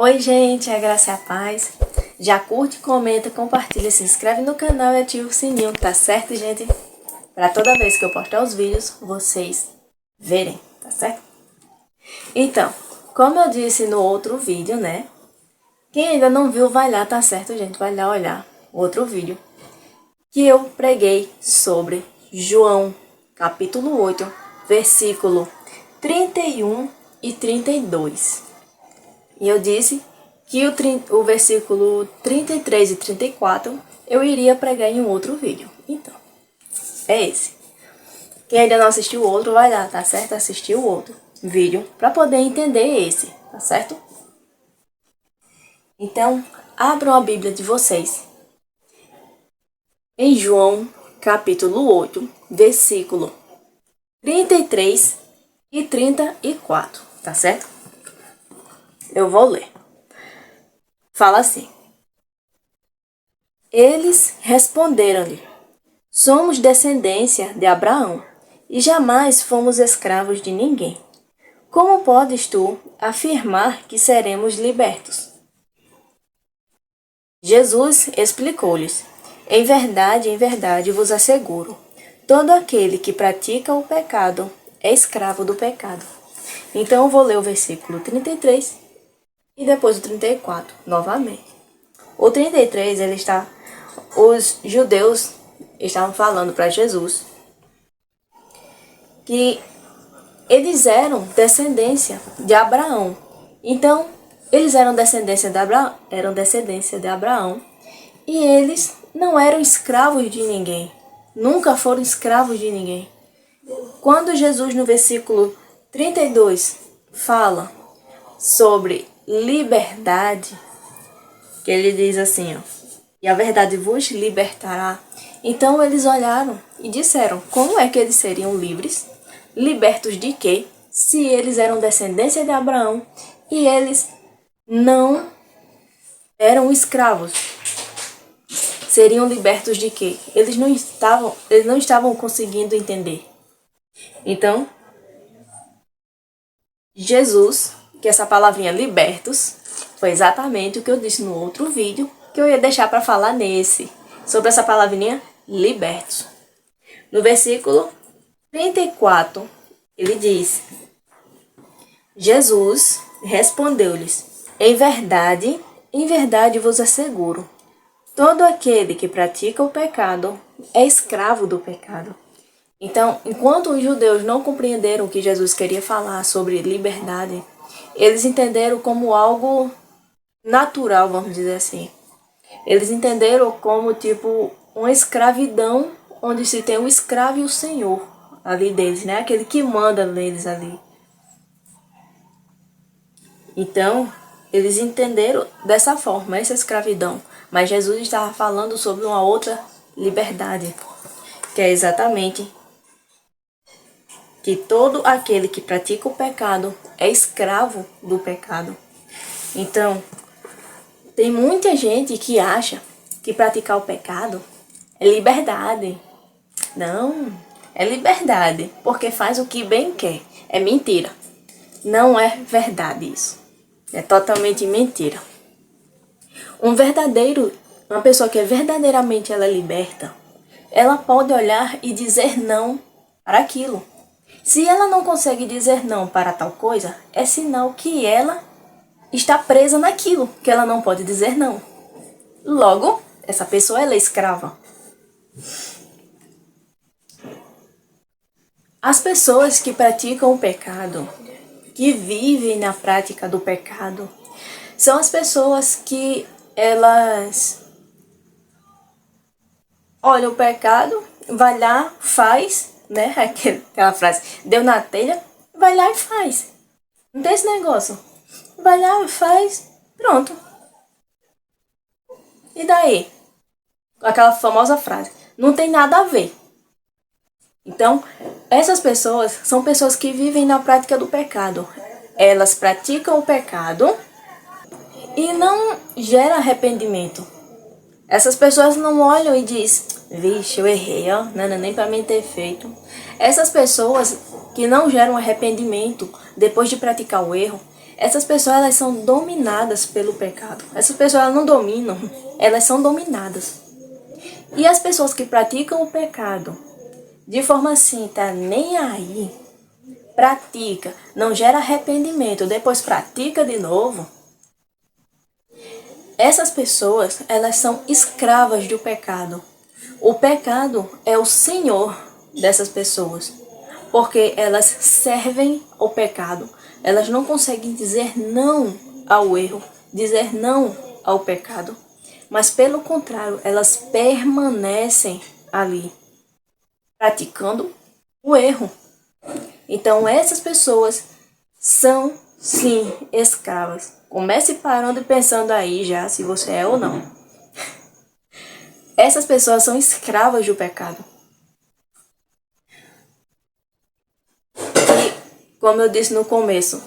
Oi gente, a graça e a paz. Já curte, comenta, compartilha, se inscreve no canal e ativa o sininho, tá certo, gente? Para toda vez que eu postar os vídeos, vocês verem, tá certo? Então, como eu disse no outro vídeo, né? Quem ainda não viu, vai lá, tá certo, gente? Vai lá olhar o outro vídeo que eu preguei sobre João, capítulo 8, versículo 31 e 32. E eu disse que o versículo 33 e 34 eu iria pregar em um outro vídeo. Então, é esse. Quem ainda não assistiu o outro, vai lá, tá certo? Assistir o outro vídeo para poder entender esse, tá certo? Então, abram a Bíblia de vocês em João, capítulo 8, versículo 33 e 34, tá certo? Eu vou ler. Fala assim: Eles responderam-lhe: Somos descendência de Abraão e jamais fomos escravos de ninguém. Como podes tu afirmar que seremos libertos? Jesus explicou-lhes: em verdade vos asseguro, todo aquele que pratica o pecado é escravo do pecado. Então eu vou ler o versículo 33 e depois o 34 novamente. O 33, os judeus estavam falando para Jesus que eles eram descendência de Abraão. Então, eles eram descendência de Abraão e eles não eram escravos de ninguém. Nunca foram escravos de ninguém. Quando Jesus, no versículo 32, fala sobre liberdade, que ele diz assim, ó, e a verdade vos libertará. Então eles olharam e disseram, como é que eles seriam livres? Libertos de quê? Se eles eram descendência de Abraão e eles não eram escravos. Seriam libertos de quê? Eles não estavam conseguindo entender. Então, Jesus, que essa palavrinha libertos, foi exatamente o que eu disse no outro vídeo, que eu ia deixar para falar nesse, sobre essa palavrinha libertos. No versículo 34, ele diz: Jesus respondeu-lhes: em verdade vos asseguro, todo aquele que pratica o pecado é escravo do pecado. Então, enquanto os judeus não compreenderam o que Jesus queria falar sobre liberdade, eles entenderam como algo natural, vamos dizer assim. Eles entenderam como, tipo, uma escravidão onde se tem o escravo e o senhor ali deles, né? Aquele que manda neles ali. Então, eles entenderam dessa forma, essa escravidão. Mas Jesus estava falando sobre uma outra liberdade, que é exatamente que todo aquele que pratica o pecado é escravo do pecado. Então, tem muita gente que acha que praticar o pecado é liberdade. Não, é liberdade, porque faz o que bem quer. É mentira. Não é verdade isso. É totalmente mentira. Uma pessoa que é verdadeiramente ela é liberta, ela pode olhar e dizer não para aquilo. Se ela não consegue dizer não para tal coisa, é sinal que ela está presa naquilo, que ela não pode dizer não. Logo, essa pessoa ela é escrava. As pessoas que praticam o pecado, que vivem na prática do pecado, são as pessoas que elas olham o pecado, vai lá, faz, né? Aquela frase, deu na telha, vai lá e faz. Não tem esse negócio. Vai lá, faz, pronto. E daí? Aquela famosa frase, não tem nada a ver. Então, essas pessoas são pessoas que vivem na prática do pecado. Elas praticam o pecado e não gera arrependimento. Essas pessoas não olham e dizem, vixe, eu errei, ó, não era nem para mim ter feito. Essas pessoas que não geram arrependimento depois de praticar o erro, Essas pessoas, elas são dominadas pelo pecado. Essas pessoas, elas não dominam, elas são dominadas. E as pessoas que praticam o pecado de forma assim, tá nem aí, pratica, não gera arrependimento, depois pratica de novo, essas pessoas, elas são escravas do pecado. O pecado é o senhor dessas pessoas, porque elas servem ao pecado. Elas não conseguem dizer não ao erro, dizer não ao pecado, mas pelo contrário, elas permanecem ali, praticando o erro. Então essas pessoas são sim escravas. Comece parando e pensando aí já se você é ou não. Essas pessoas são escravas do pecado. E, como eu disse no começo,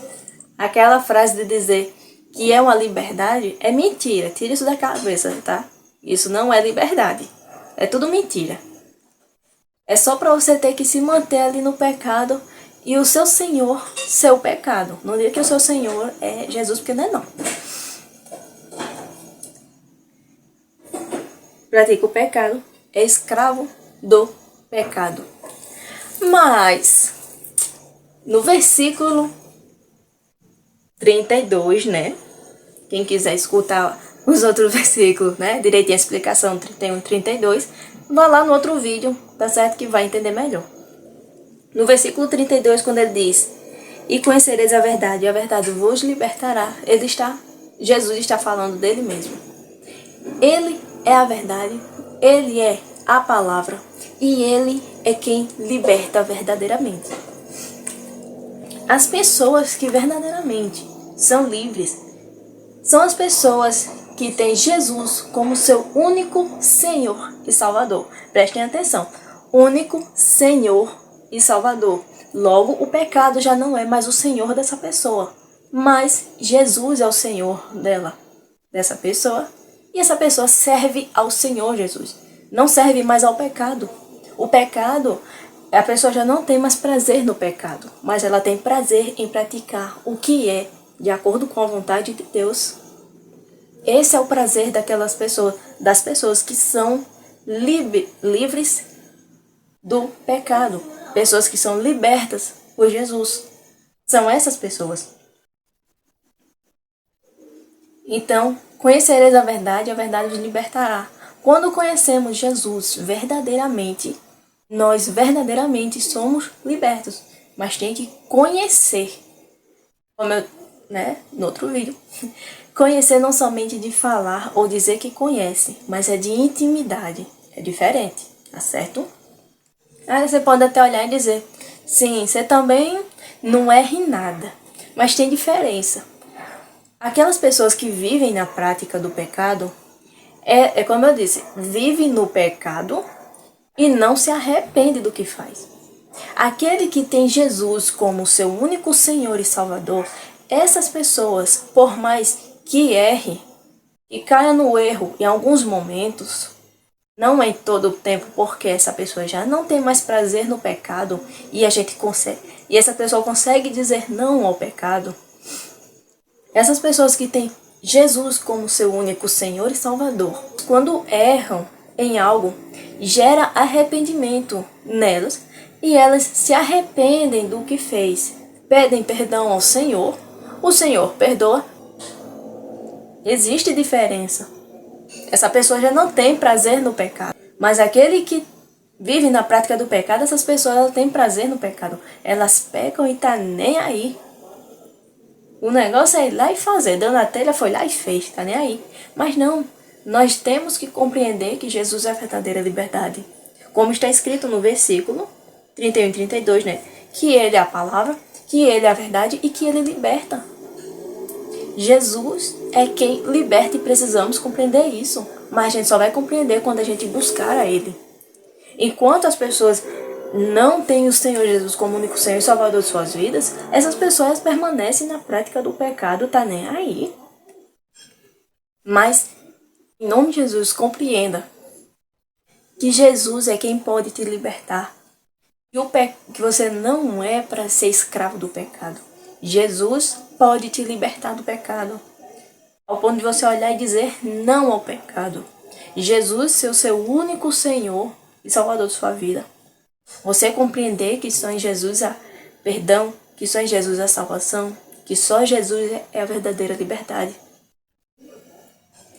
aquela frase de dizer que é uma liberdade é mentira. Tira isso da cabeça, tá? Isso não é liberdade. É tudo mentira. É só para você ter que se manter ali no pecado e o seu Senhor ser o pecado. Não diga que o seu Senhor é Jesus, porque não é não. Pratica o pecado, é escravo do pecado. Mas, no versículo 32, né? Quem quiser escutar os outros versículos, né? Direitinho a explicação 31 e 32, vá lá no outro vídeo, tá certo? Que vai entender melhor. No versículo 32, quando ele diz: e conhecereis a verdade, e a verdade vos libertará. Jesus está falando dele mesmo. Ele é a verdade, ele é a palavra, e ele é quem liberta verdadeiramente. As pessoas que verdadeiramente são livres são as pessoas que têm Jesus como seu único Senhor e Salvador. Prestem atenção, único Senhor e Salvador. Logo, o pecado já não é mais o Senhor dessa pessoa, mas Jesus é o Senhor dessa pessoa, e essa pessoa serve ao Senhor Jesus. Não serve mais ao pecado. O pecado, a pessoa já não tem mais prazer no pecado, mas ela tem prazer em praticar o que é de acordo com a vontade de Deus. Esse é o prazer daquelas pessoas, das pessoas que são livres do pecado. Pessoas que são libertas por Jesus. São essas pessoas. Então, conhecereis a verdade os libertará. Quando conhecemos Jesus verdadeiramente, nós verdadeiramente somos libertos. Mas tem que conhecer. Como eu, no outro vídeo. Conhecer não somente de falar ou dizer que conhece, mas é de intimidade. É diferente, tá certo? Aí você pode até olhar e dizer: sim, você também não erra em nada. Mas tem diferença. Aquelas pessoas que vivem na prática do pecado, é como eu disse, vivem no pecado e não se arrepende do que faz. Aquele que tem Jesus como seu único Senhor e Salvador, essas pessoas, por mais que erre e caia no erro em alguns momentos, não em todo o tempo, porque essa pessoa já não tem mais prazer no pecado e essa pessoa consegue dizer não ao pecado. Essas pessoas que têm Jesus como seu único Senhor e Salvador, quando erram em algo, gera arrependimento nelas e elas se arrependem do que fez. Pedem perdão ao Senhor, o Senhor perdoa. Existe diferença. Essa pessoa já não tem prazer no pecado, mas aquele que vive na prática do pecado, essas pessoas têm prazer no pecado. Elas pecam e tá nem aí. O negócio é ir lá e fazer. Deu na telha, foi lá e fez, tá nem aí. Mas não, nós temos que compreender que Jesus é a verdadeira liberdade. Como está escrito no versículo 31 e 32, né? Que ele é a palavra, que ele é a verdade e que ele liberta. Jesus é quem liberta e precisamos compreender isso. Mas a gente só vai compreender quando a gente buscar a ele. Enquanto as pessoas não têm o Senhor Jesus como único Senhor e Salvador de suas vidas, essas pessoas permanecem na prática do pecado, tá nem aí. Mas, em nome de Jesus, compreenda que Jesus é quem pode te libertar. Que você não é para ser escravo do pecado. Jesus pode te libertar do pecado, ao ponto de você olhar e dizer não ao pecado. Jesus ser o seu único Senhor e Salvador de sua vida. Você compreender que só em Jesus há perdão, que só em Jesus há salvação, que só Jesus é a verdadeira liberdade.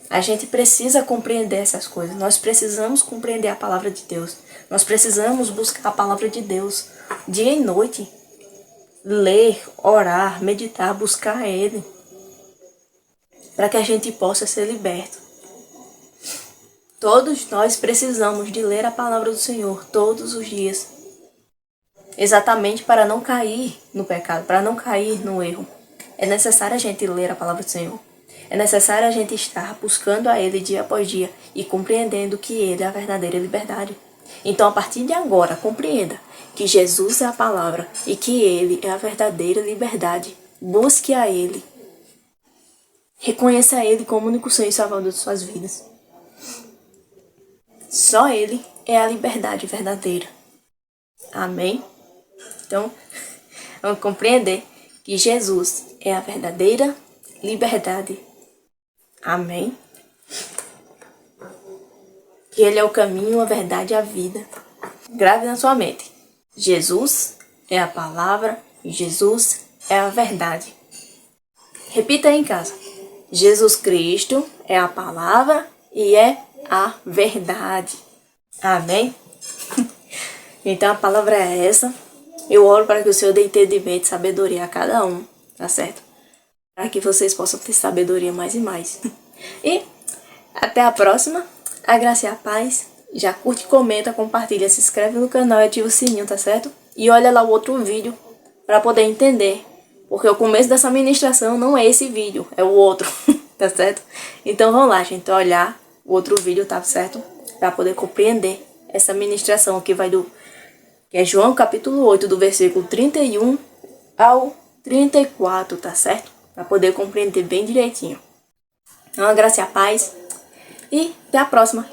A gente precisa compreender essas coisas. Nós precisamos compreender a palavra de Deus. Nós precisamos buscar a palavra de Deus dia e noite. Ler, orar, meditar, buscar Ele. Para que a gente possa ser liberto. Todos nós precisamos de ler a palavra do Senhor todos os dias. Exatamente para não cair no pecado, para não cair no erro. É necessário a gente ler a palavra do Senhor. É necessário a gente estar buscando a Ele dia após dia e compreendendo que Ele é a verdadeira liberdade. Então, a partir de agora, compreenda que Jesus é a palavra e que Ele é a verdadeira liberdade. Busque a Ele. Reconheça Ele como o único Senhor e Salvador de suas vidas. Só Ele é a liberdade verdadeira. Amém? Então, vamos compreender que Jesus é a verdadeira liberdade. Amém? Que Ele é o caminho, a verdade e a vida. Grave na sua mente. Jesus é a palavra e Jesus é a verdade. Repita aí em casa. Jesus Cristo é a palavra e é a verdade. Amém? Então a palavra é essa. Eu oro para que o Senhor dê entendimento e sabedoria a cada um, tá certo? Para que vocês possam ter sabedoria mais e mais. E até a próxima. A graça e a paz. Já curte, comenta, compartilha, se inscreve no canal e ativa o sininho, tá certo? E olha lá o outro vídeo para poder entender. Porque o começo dessa ministração não é esse vídeo, é o outro, tá certo? Então vamos lá, gente, olhar o outro vídeo, tá certo? Para poder compreender essa ministração que vai do... que é João capítulo 8, do versículo 31 ao 34, tá certo? Para poder compreender bem direitinho. Então, a graça e a paz. E até a próxima.